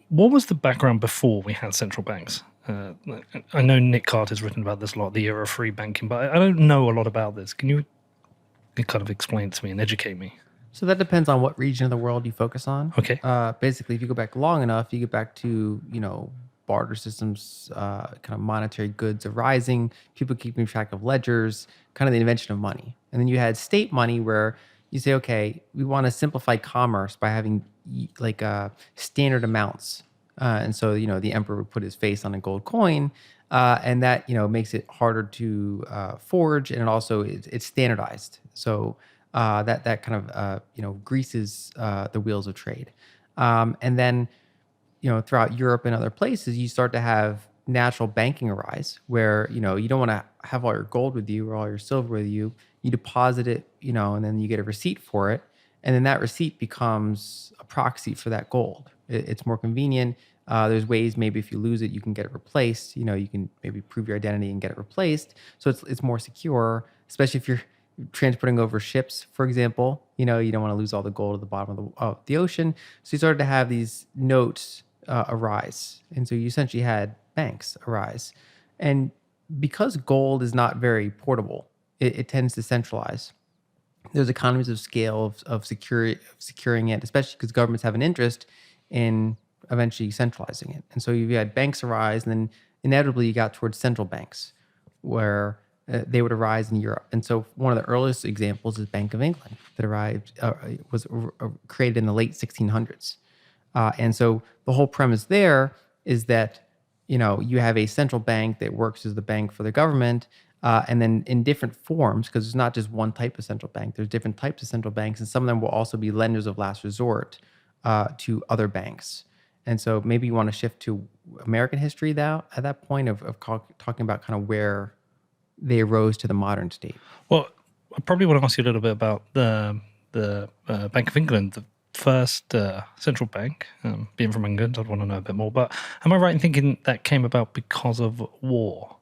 what was the background before we had central banks? I know Nick Carter's written about this a lot, the era of free banking, but I don't know a lot about this. Can you kind of explain it to me and educate me? So that depends on what region of the world you focus on. Okay. Basically, if you go back long enough, you get back to barter systems, kind of monetary goods arising, people keeping track of ledgers, kind of the invention of money. And then you had state money where you say, okay, we want to simplify commerce by having standard amounts. And so the emperor would put his face on a gold coin, and that makes it harder to forge, and it also it's standardized. So that kind of greases the wheels of trade. And then throughout Europe and other places, you start to have natural banking arise, where you don't want to have all your gold with you or all your silver with you. You deposit it, and then you get a receipt for it, and then that receipt becomes a proxy for that gold. It's more convenient. There's ways, maybe if you lose it, you can get it replaced. You can maybe prove your identity and get it replaced. So it's more secure, especially if you're transporting over ships, for example. You don't want to lose all the gold at the bottom of the ocean. So you started to have these notes arise. And so you essentially had banks arise. And because gold is not very portable, it tends to centralize. There's economies of scale of securing it, especially because governments have an interest in eventually centralizing it. And so you had banks arise, and then inevitably you got towards central banks, where they would arise in Europe. And so one of the earliest examples is Bank of England that was created in the late 1600s. And so the whole premise there is that, you have a central bank that works as the bank for the government, and then in different forms, because there's not just one type of central bank, there's different types of central banks, and some of them will also be lenders of last resort to other banks. And so maybe you want to shift to American history now at that point of talking about kind of where they arose to the modern state. Well, I probably want to ask you a little bit about the Bank of England, the first central bank. Being from England, I'd want to know a bit more. But am I right in thinking that came about because of war?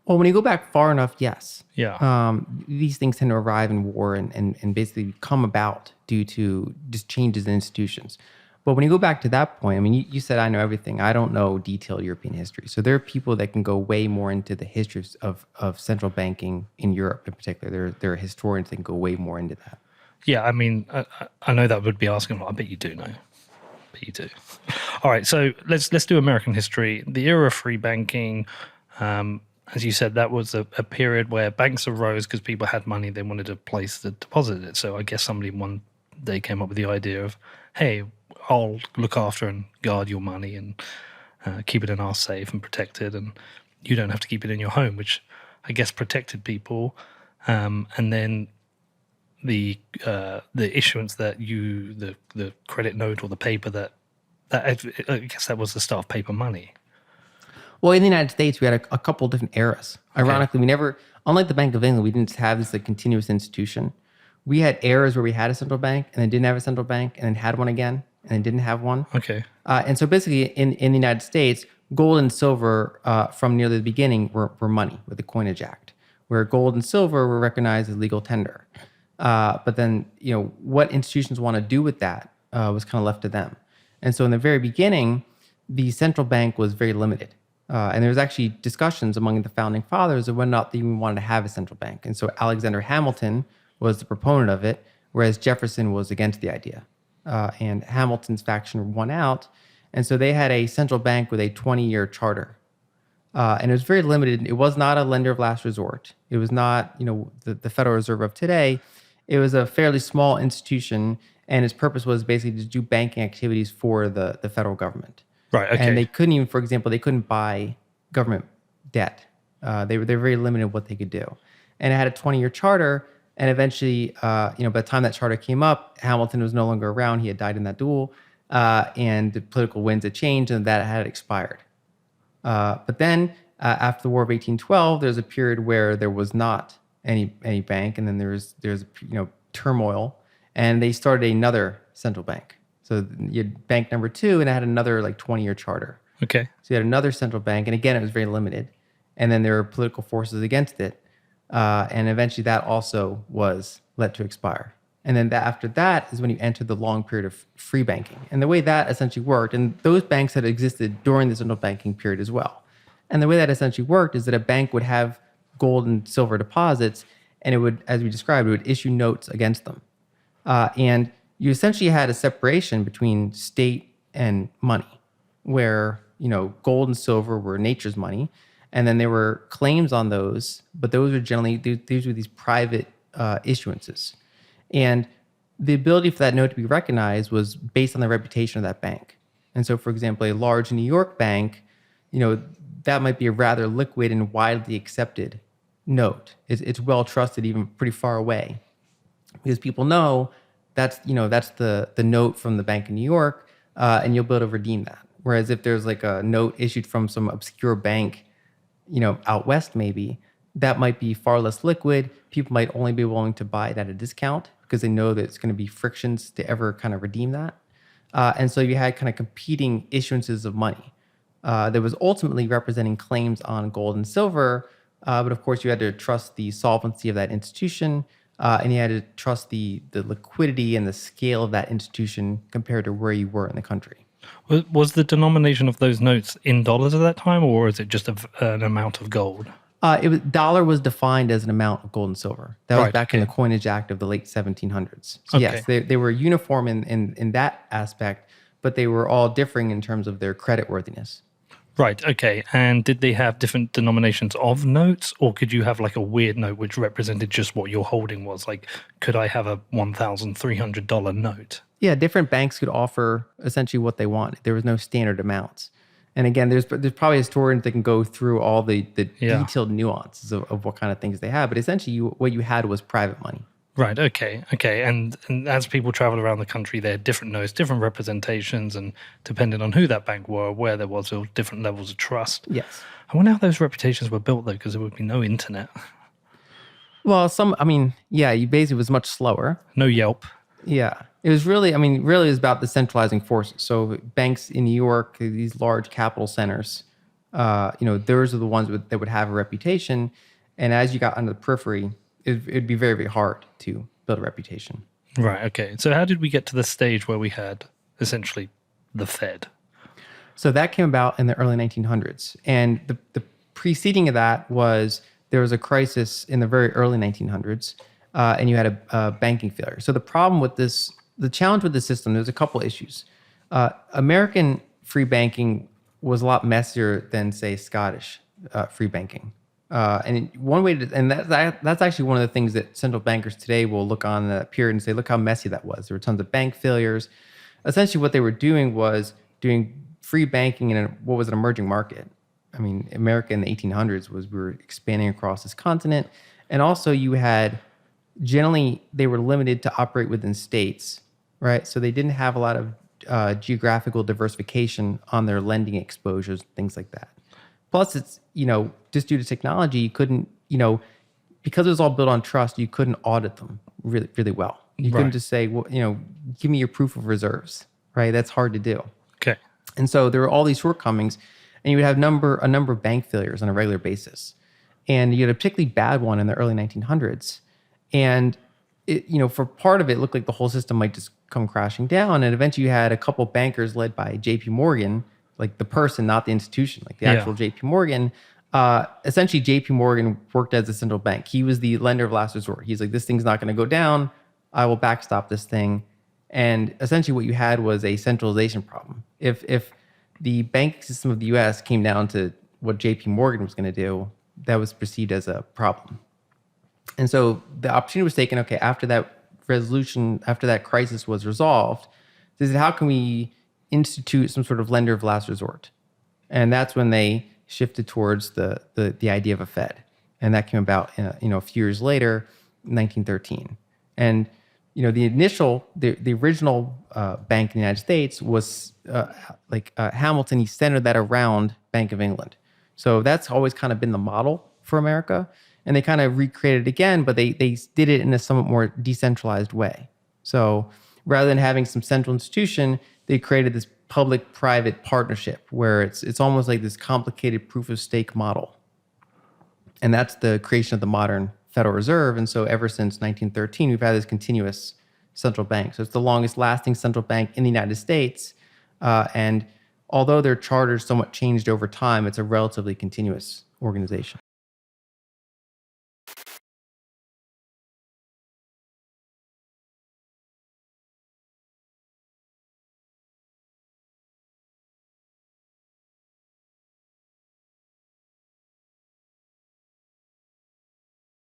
Well, when you go back far enough, yes. Yeah. These things tend to arrive in war and basically come about due to just changes in institutions. But when you go back to that point, I mean, you said I know everything. I don't know detailed European history. So there are people that can go way more into the history of central banking in Europe in particular. There are historians that can go way more into that. Yeah, I mean, I know that would be asking, I bet you do know. But you do. All right, so let's do American history. The era of free banking, as you said, that was a period where banks arose because people had money. They wanted a place to deposit it. So I guess somebody one day came up with the idea of, hey, I'll look after and guard your money and keep it in our safe and protect it, and you don't have to keep it in your home, which I guess protected people. And then the issuance that the credit note or the paper that I guess that was the start of paper money. Well, in the United States, we had a couple of different eras. Okay. Ironically, we never, unlike the Bank of England, we didn't have this continuous institution. We had eras where we had a central bank and then didn't have a central bank and then had one again and then didn't have one. Okay. And so basically in the United States, gold and silver from nearly the beginning were money with the Coinage Act, where gold and silver were recognized as legal tender. But then, what institutions want to do with that was kind of left to them. And so in the very beginning, the central bank was very limited. And there was actually discussions among the founding fathers of whether or not they even wanted to have a central bank. And so Alexander Hamilton was the proponent of it, whereas Jefferson was against the idea. And Hamilton's faction won out. And so they had a central bank with a 20-year charter. And it was very limited. It was not a lender of last resort. It was not, the Federal Reserve of today. It was a fairly small institution, and its purpose was basically to do banking activities for the federal government. Right, okay. And they couldn't even, for example, they couldn't buy government debt. They were very limited in what they could do. And it had a 20-year charter. And eventually, by the time that charter came up, Hamilton was no longer around. He had died in that duel. And the political winds had changed, and that had expired. But then, after the War of 1812, there's a period where there was not any bank, and then there's turmoil, and they started another central bank. So you had bank number 2, and it had another 20-year charter. Okay. So you had another central bank, and again, it was very limited. And then there were political forces against it. And eventually that also was let to expire. And then after that is when you enter the long period of free banking. And the way that essentially worked, and those banks had existed during the central banking period as well. And the way that essentially worked is that a bank would have gold and silver deposits, and it would, as we described, it would issue notes against them. And you essentially had a separation between state and money, where gold and silver were nature's money, and then there were claims on those, but those were generally these were these private issuances, and the ability for that note to be recognized was based on the reputation of that bank. And so, for example, a large New York bank, that might be a rather liquid and widely accepted note. It's well trusted, even pretty far away, because people know that's the note from the Bank of New York, and you'll be able to redeem that. Whereas if there's like a note issued from some obscure bank, out west maybe, that might be far less liquid. People might only be willing to buy it at a discount because they know that it's going to be frictions to ever kind of redeem that. And so you had kind of competing issuances of money that was ultimately representing claims on gold and silver. But of course, you had to trust the solvency of that institution, and you had to trust the liquidity and the scale of that institution compared to where you were in the country. Was the denomination of those notes in dollars at that time, or is it just an amount of gold? Dollar was defined as an amount of gold and silver. That was back in the Coinage Act of the late 1700s. So yes, they were uniform in that aspect, but they were all differing in terms of their creditworthiness. Right, okay. And did they have different denominations of notes, or could you have like a weird note which represented just what your holding was? Like, could I have a $1,300 note? Yeah, different banks could offer essentially what they wanted. There was no standard amounts. And again, there's probably historians that can go through all the detailed nuances of what kind of things they have. But essentially, what you had was private money. Right, okay. And as people travel around the country, there are different notes, different representations, and depending on who that bank were, where there was different levels of trust. Yes. I wonder how those reputations were built, though, because there would be no internet. Well, you basically was much slower. No Yelp. Yeah. It was really it was about the centralizing forces. So banks in New York, these large capital centers, those are the ones that would have a reputation. And as you got under the periphery, it'd be very, very hard to build a reputation. Right, okay. So how did we get to the stage where we had essentially the Fed? So that came about in the early 1900s. And the preceding of that was there was a crisis in the very early 1900s, and you had a banking failure. So the problem with this, the challenge with the system, there's a couple issues. American free banking was a lot messier than, say, Scottish free banking. And one way that's actually one of the things that central bankers today will look on that period and say, look how messy that was. There were tons of bank failures. Essentially, what they were doing was doing free banking in what was an emerging market. I mean, America in the 1800s we were expanding across this continent. And also you had, generally, they were limited to operate within states, right? So they didn't have a lot of geographical diversification on their lending exposures, things like that. Plus, it's, just due to technology, you couldn't, because it was all built on trust, you couldn't audit them really, really well. You couldn't just say, well, give me your proof of reserves, right? That's hard to do. Okay. And so there were all these shortcomings, and you would have a number of bank failures on a regular basis. And you had a particularly bad one in the early 1900s. And it, for part of it, looked like the whole system might just come crashing down. And eventually you had a couple bankers led by J.P. Morgan, like the person, not the institution, like the actual J.P. Morgan. Essentially, J.P. Morgan worked as a central bank. He was the lender of last resort. He's like, this thing's not going to go down. I will backstop this thing. And essentially what you had was a centralization problem. If the banking system of the U.S. came down to what J.P. Morgan was going to do, that was perceived as a problem. And so the opportunity was taken, okay, after that crisis was resolved, they said, how can we institute some sort of lender of last resort? And that's when they shifted towards the idea of a Fed. And that came about, a few years later, 1913. And, the original bank in the United States was Hamilton. He centered that around Bank of England. So that's always kind of been the model for America. And they kind of recreated it again, but they did it in a somewhat more decentralized way. So rather than having some central institution, they created this public-private partnership where it's almost like this complicated proof-of-stake model. And that's the creation of the modern Federal Reserve. And so ever since 1913, we've had this continuous central bank. So it's the longest lasting central bank in the United States. And although their charters somewhat changed over time, it's a relatively continuous organization.